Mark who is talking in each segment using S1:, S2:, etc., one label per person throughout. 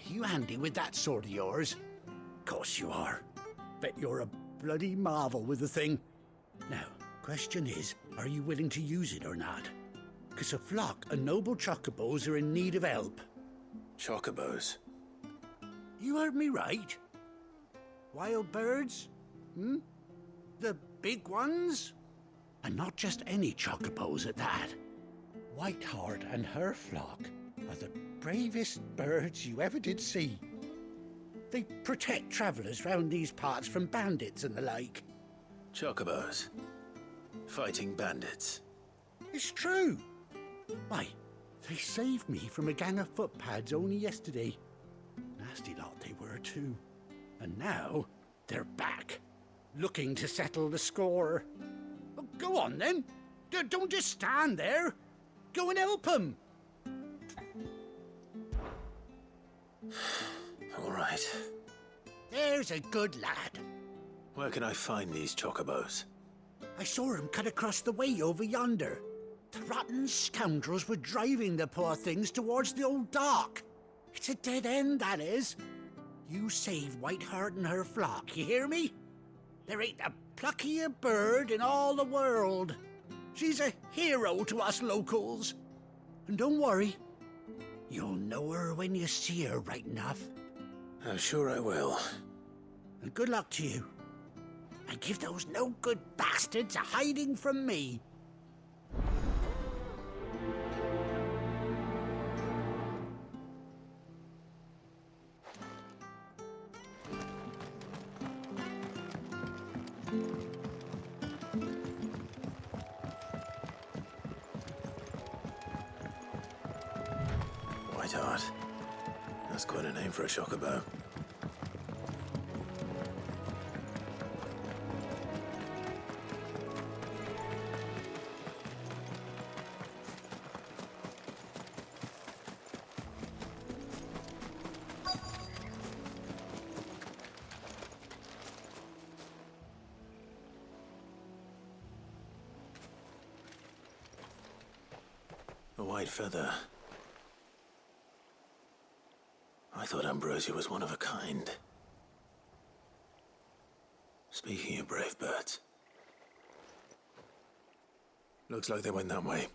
S1: You handy with that sword of yours? Course you are. Bet you're a bloody marvel with the thing. Now, question is, are you willing to use it or not? 'Cause a flock of noble chocobos are in need of help.
S2: Chocobos?
S1: You heard me right. Wild birds? The big ones? And not just any chocobos at that. Whiteheart and her flock are the bravest birds you ever did see. They protect travellers round these parts from bandits and the like.
S2: Chocobos? Fighting bandits?
S1: It's true. Why, they saved me from a gang of footpads only yesterday. Nasty lot they were too. And now they're back, looking to settle the score. Well, go on then. Don't just stand there. Go and help them.
S2: All right.
S1: There's a good lad.
S2: Where can I find these chocobos?
S1: I saw him cut across the way over yonder. The rotten scoundrels were driving the poor things towards the old dock. It's a dead end, that is. You save Whiteheart and her flock, you hear me? There ain't a pluckier bird in all the world. She's a hero to us locals. And don't worry, you'll know her when you see her right enough.
S2: I'm sure I will.
S1: And good luck to you. And give those no-good bastards a hiding from me.
S2: Whiteheart. That's quite a name for a chocobo. A white feather. I thought Ambrosia was one of a kind. Speaking of brave birds. Looks like they went that way.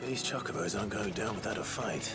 S2: These chocobos aren't going down without a fight.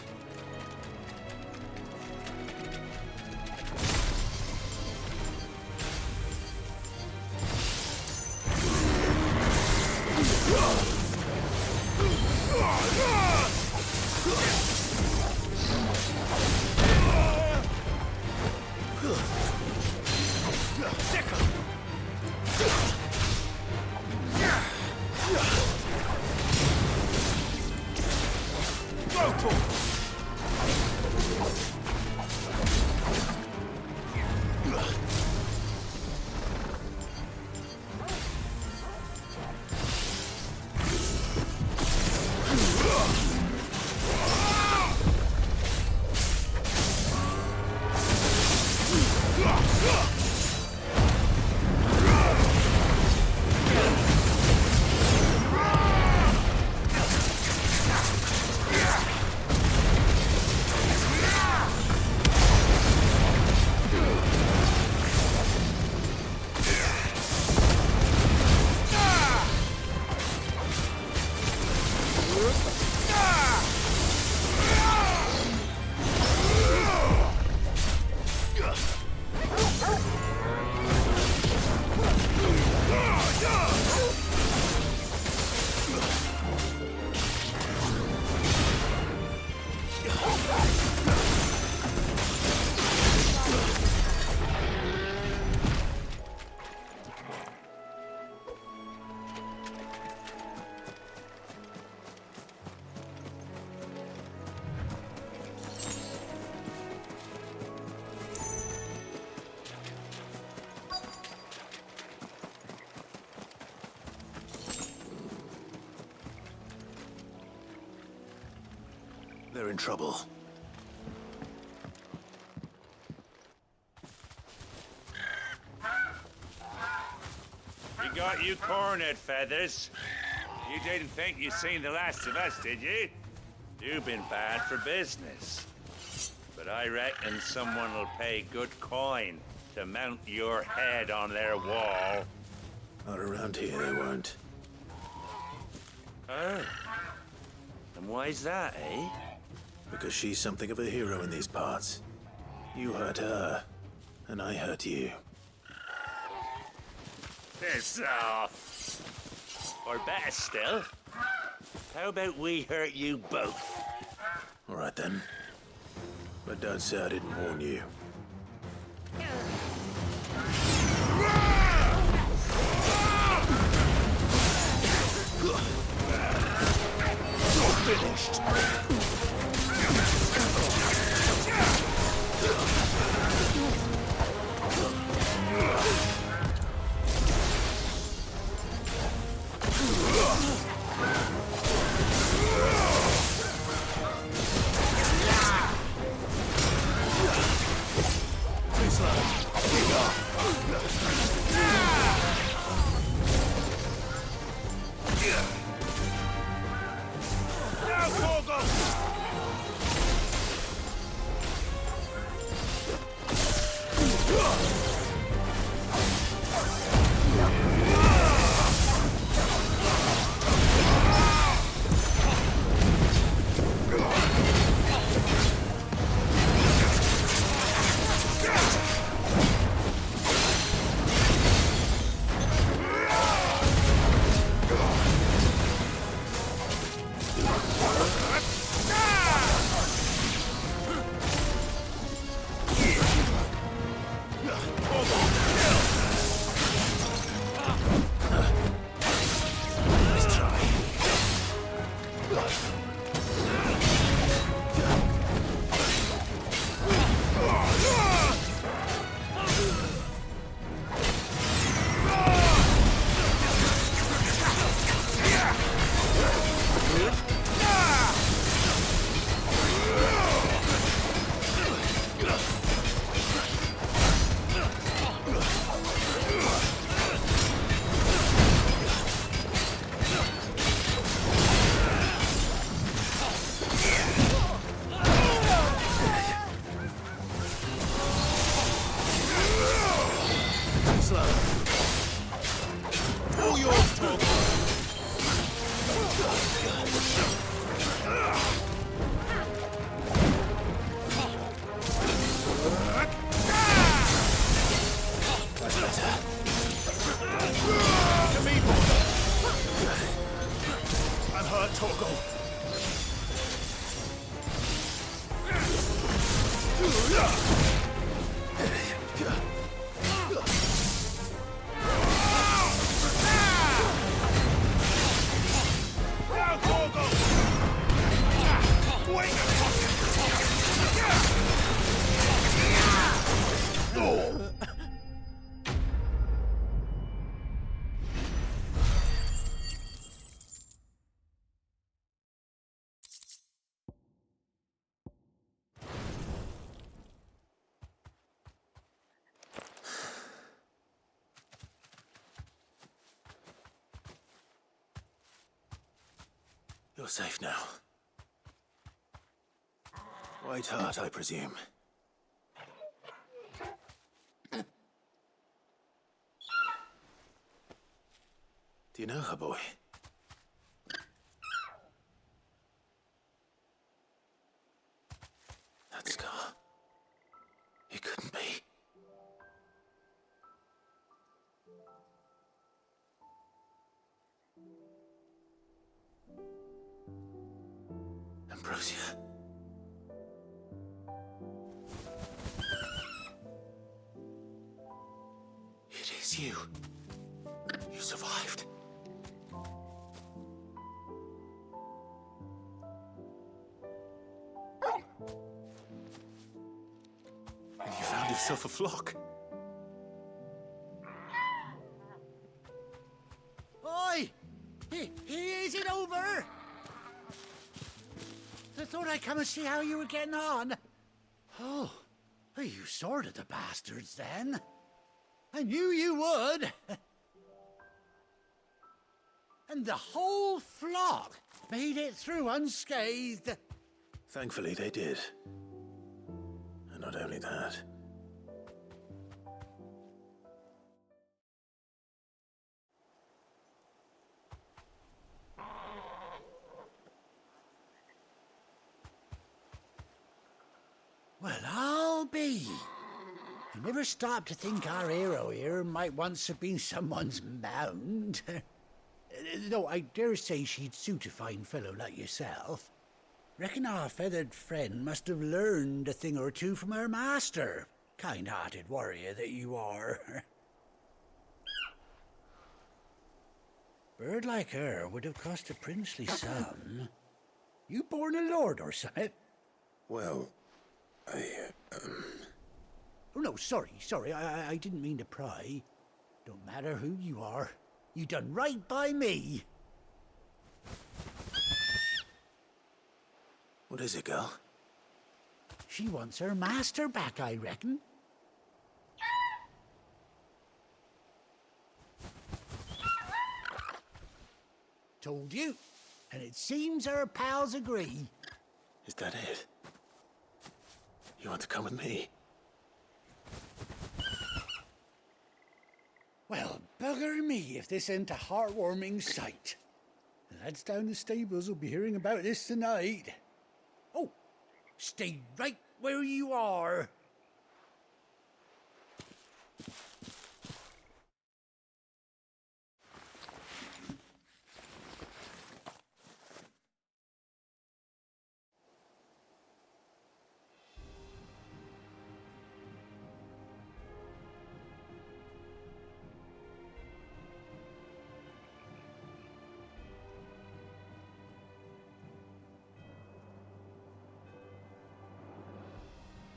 S2: They're in trouble.
S3: We got you cornered, Feathers. You didn't think you'd seen the last of us, did you? You've been bad for business. But I reckon someone will pay good coin to mount your head on their wall.
S2: Not around here, they won't.
S3: Oh. And why's that, eh?
S2: Because she's something of a hero in these parts. You hurt her, and I hurt you.
S3: Piss off. Or better still, how about we hurt you both?
S2: All right then. But don't say I didn't warn you. You're finished. You're safe now. White Heart, I presume. Do you know her, boy? That scar. It couldn't be. Ambrosia. It is you. You survived. And you found yourself a flock.
S1: Oi! Is it over? thought I'd come and see how you were getting on. Oh, you sorted the bastards then. I knew you would. And the whole flock made it through unscathed.
S2: Thankfully, they did. And not only that.
S1: Well, I'll be. I never stopped to think our hero here might once have been someone's mount. Though I dare say she'd suit a fine fellow like yourself. Reckon our feathered friend must have learned a thing or two from her master. Kind-hearted warrior that you are. Bird like her would have cost a princely sum. You born a lord or something?
S2: Well,
S1: Oh, no, sorry. I didn't mean to pry. Don't matter who you are. You done right by me.
S2: What is it, girl?
S1: She wants her master back, I reckon. Told you. And it seems her pals agree.
S2: Is that it? You want to come with me?
S1: Well, bugger me if this ain't a heartwarming sight. The lads down the stables will be hearing about this tonight. Oh, stay right where you are.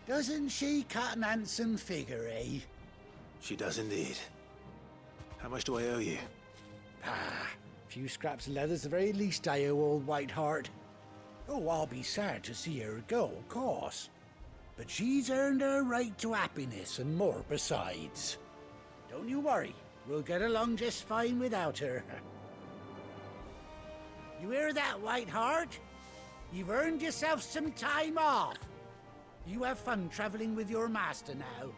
S1: Doesn't she cut an handsome figure, eh?
S2: She does indeed. How much do I owe you?
S1: Ah, a few scraps of leather's the very least I owe old Whiteheart. Oh, I'll be sad to see her go, of course. But she's earned her right to happiness and more besides. Don't you worry, we'll get along just fine without her. You hear that, Whiteheart? You've earned yourself some time off. You have fun traveling with your master now.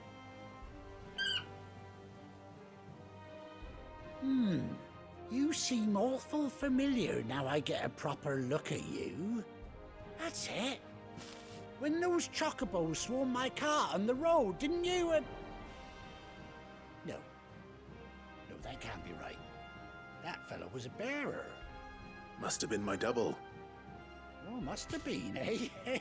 S1: You seem awful familiar now I get a proper look at you. That's it. When those chocobos swarmed my cart on the road, didn't you? No, that can't be right. That fellow was a bearer.
S2: Must have been my double.
S1: Oh, must have been, eh?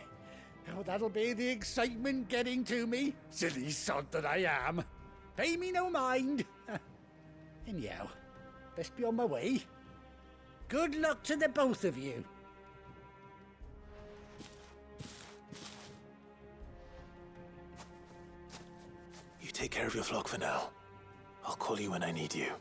S1: Oh, that'll be the excitement getting to me. Silly sod that I am. Pay me no mind. Anyhow, best be on my way. Good luck to the both of you.
S2: You take care of your flock for now. I'll call you when I need you.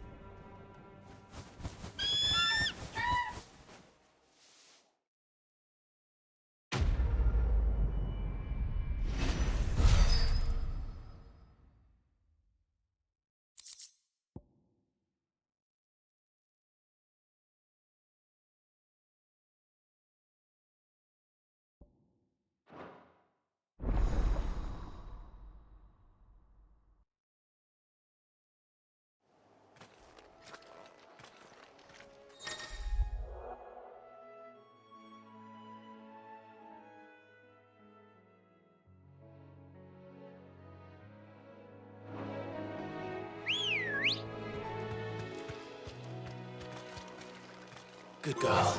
S2: Good girl.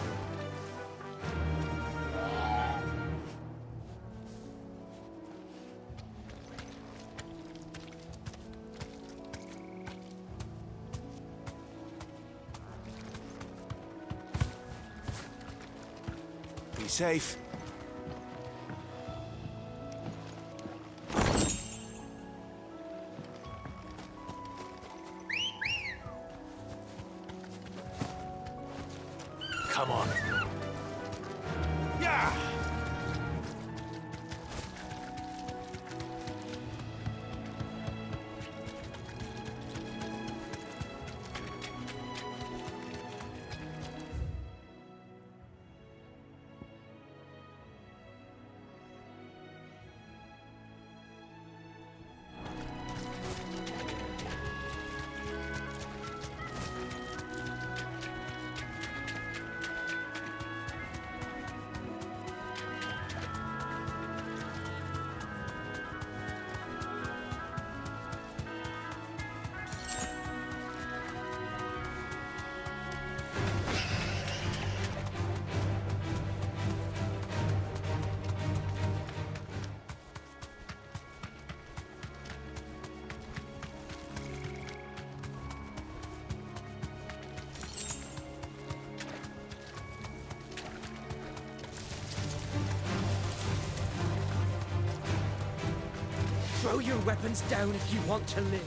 S2: Be safe. Come on.
S3: Yeah!
S4: Throw your weapons down if you want to live.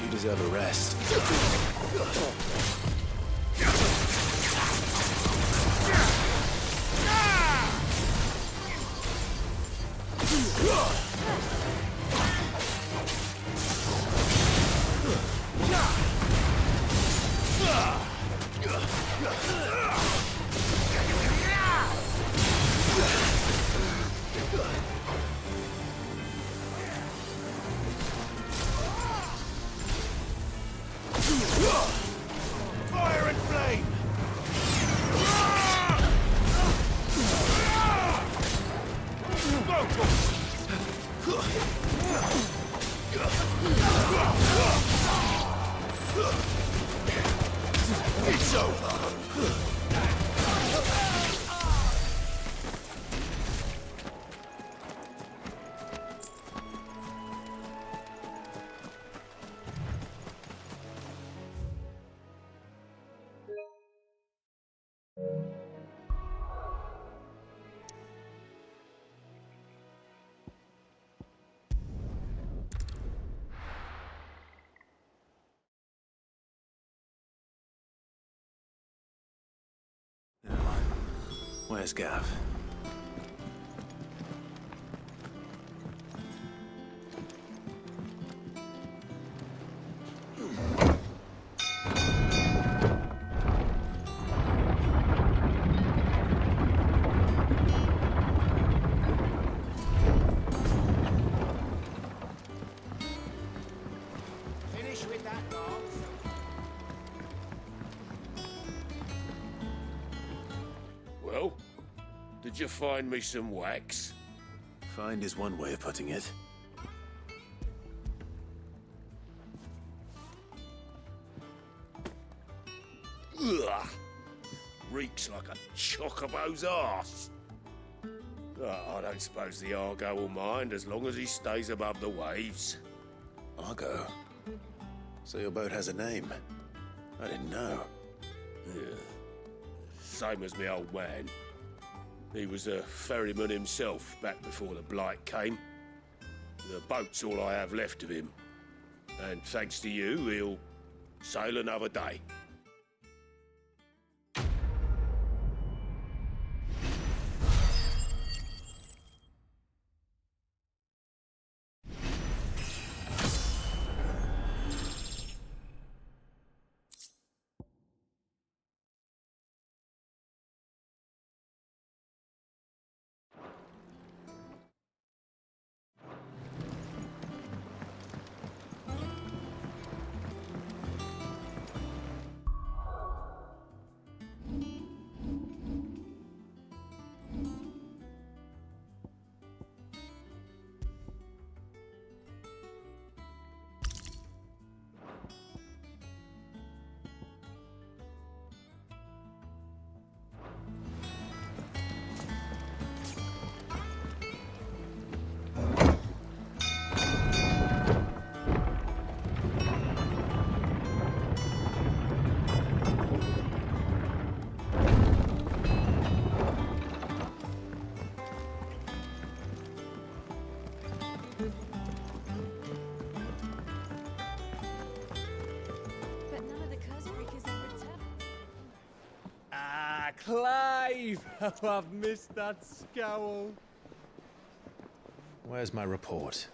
S2: You deserve a rest.
S3: Fire and flame! It's over!
S2: Where's Gav?
S4: Finish with that, dogs.
S5: Well, did you find me some wax?
S2: Find is one way of putting it.
S5: Ugh! Reeks like a chocobo's arse. I don't suppose the Argo will mind as long as he stays above the waves.
S2: Argo? So your boat has a name? I didn't know.
S5: Yeah. Same as my old man. He was a ferryman himself back before the Blight came. The boat's all I have left of him. And thanks to you, he'll sail another day.
S6: But none of the curse breakers have returned.
S4: Ah, Clive! Oh, I've missed that scowl.
S2: Where's my report?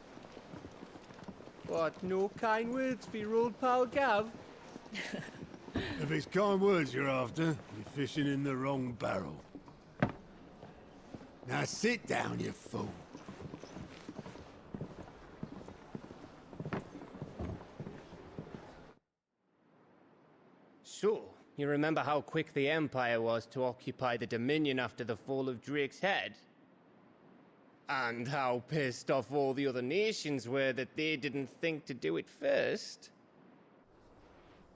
S4: What, no kind words for your old pal Gav?
S7: If it's kind words you're after, you're fishing in the wrong barrel. Now sit down, you fool.
S4: So, you remember how quick the Empire was to occupy the Dominion after the fall of Drake's head? And how pissed off all the other nations were that they didn't think to do it first?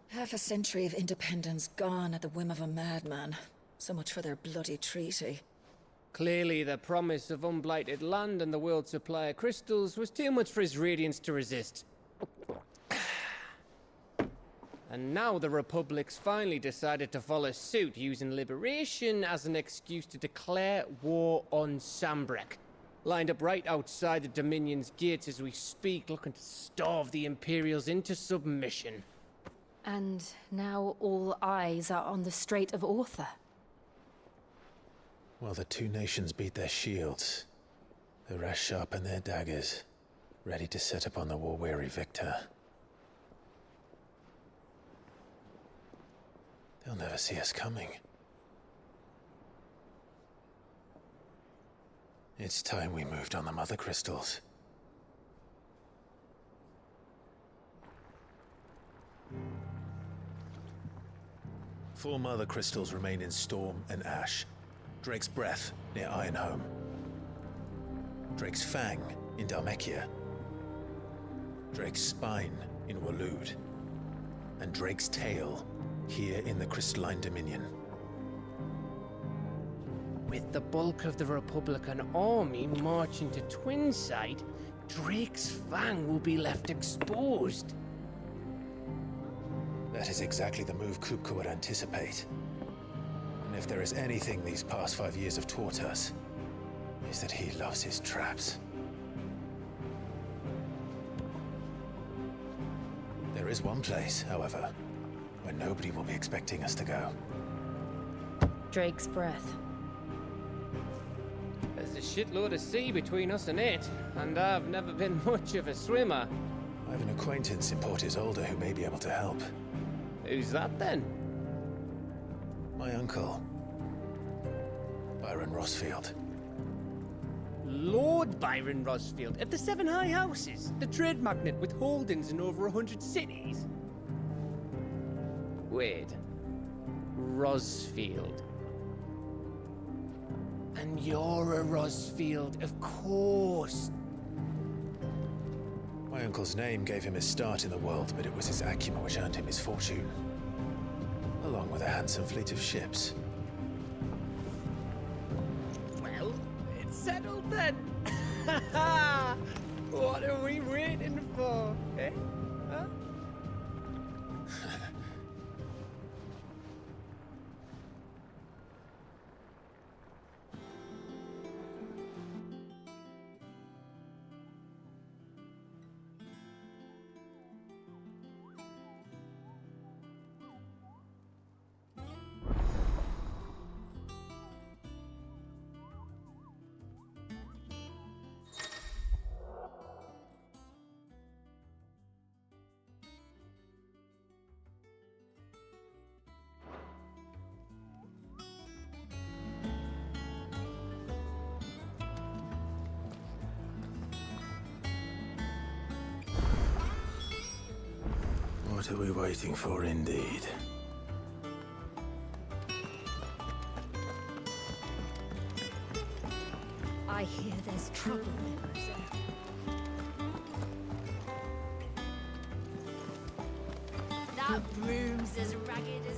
S8: Half a century of independence gone at the whim of a madman. So much for their bloody treaty.
S4: Clearly, the promise of unblighted land and the world's supply of crystals was too much for his radiance to resist. And now the Republic's finally decided to follow suit, using liberation as an excuse to declare war on Sambrek. Lined up right outside the Dominion's gates as we speak, looking to starve the Imperials into submission.
S6: And now all eyes are on the Strait of Author.
S2: While the two nations beat their shields, the rest sharpen their daggers, ready to set upon the war-weary victor. They'll never see us coming. It's time we moved on the Mother Crystals. Four Mother Crystals remain in Storm and Ash. Drake's Breath near Ironhome. Drake's Fang in Dhalmekia. Drake's Spine in Waloed. And Drake's Tail here in the Crystalline Dominion.
S4: With the bulk of the Republican army marching to Twinside, Drake's Fang will be left exposed.
S2: That is exactly the move Kupka would anticipate. And if there is anything these past 5 years have taught us, is that he loves his traps. There is one place, however, where nobody will be expecting us to go.
S6: Drake's Breath.
S4: There's a shitload of sea between us and it, and I've never been much of a swimmer.
S2: I have an acquaintance in Port Isolde who may be able to help.
S4: Who's that then?
S2: My uncle, Byron Rossfield.
S4: Lord Byron Rosfield of the Seven High Houses, the trade magnate with holdings in over 100 cities. Wait, Rosfield. And you're a Rosfield, of course.
S2: My uncle's name gave him his start in the world, but it was his acumen which earned him his fortune. Along with a handsome fleet of ships.
S4: Well, it's settled then. What are we waiting for, eh? Huh?
S2: What are we waiting for, indeed?
S6: I hear there's trouble in Rosette. That broom's as ragged as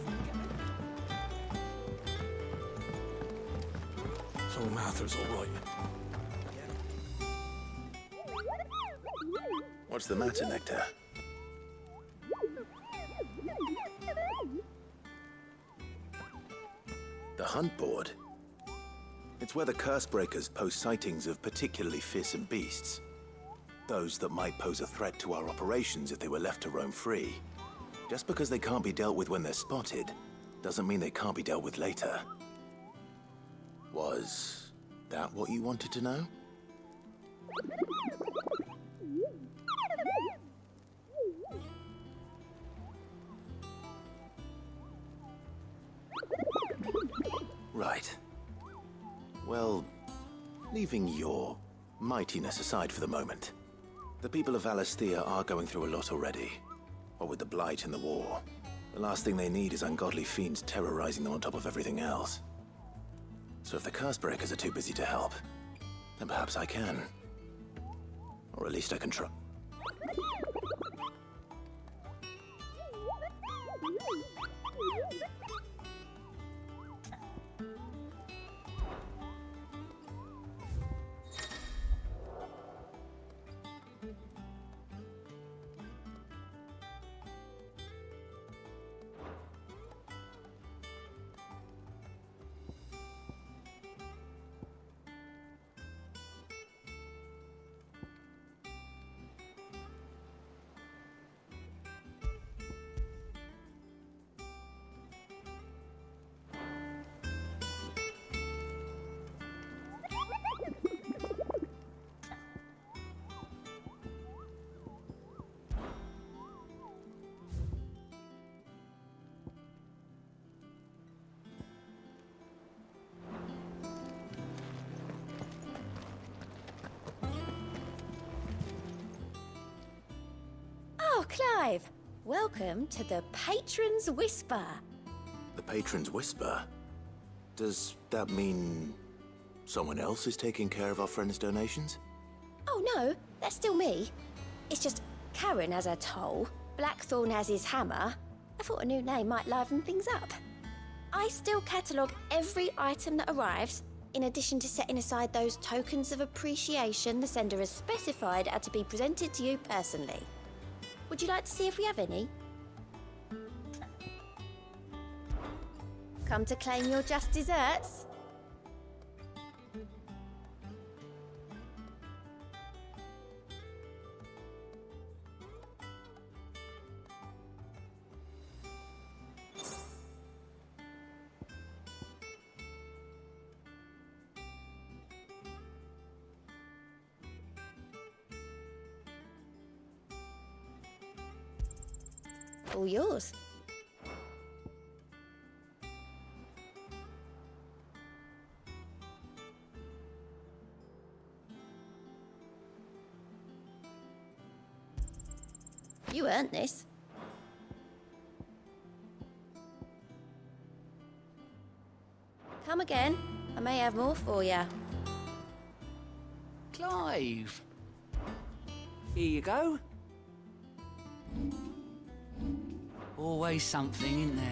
S5: So Mather's all right.
S2: What's the matter, Nectar? The hunt board? It's where the Cursebreakers post sightings of particularly fearsome beasts. Those that might pose a threat to our operations if they were left to roam free. Just because they can't be dealt with when they're spotted, doesn't mean they can't be dealt with later. Was that what you wanted to know? Right. Well, leaving your mightiness aside for the moment, the people of Valisthea are going through a lot already. What with the Blight and the war, the last thing they need is ungodly fiends terrorizing them on top of everything else. So if the Cursebreakers are too busy to help, then perhaps I can. Or at least I can try.
S9: Oh, Clive! Welcome to the Patron's Whisper.
S2: The Patron's Whisper? Does that mean someone else is taking care of our friend's donations?
S9: Oh no, that's still me. It's just Karen has her toll, Blackthorn has his hammer. I thought a new name might liven things up. I still catalogue every item that arrives, in addition to setting aside those tokens of appreciation the sender has specified are to be presented to you personally. Would you like to see if we have any? Come to claim your just desserts? All yours. You earned this. Come again. I may have more for you.
S10: Clive. Here you go. Always something in there.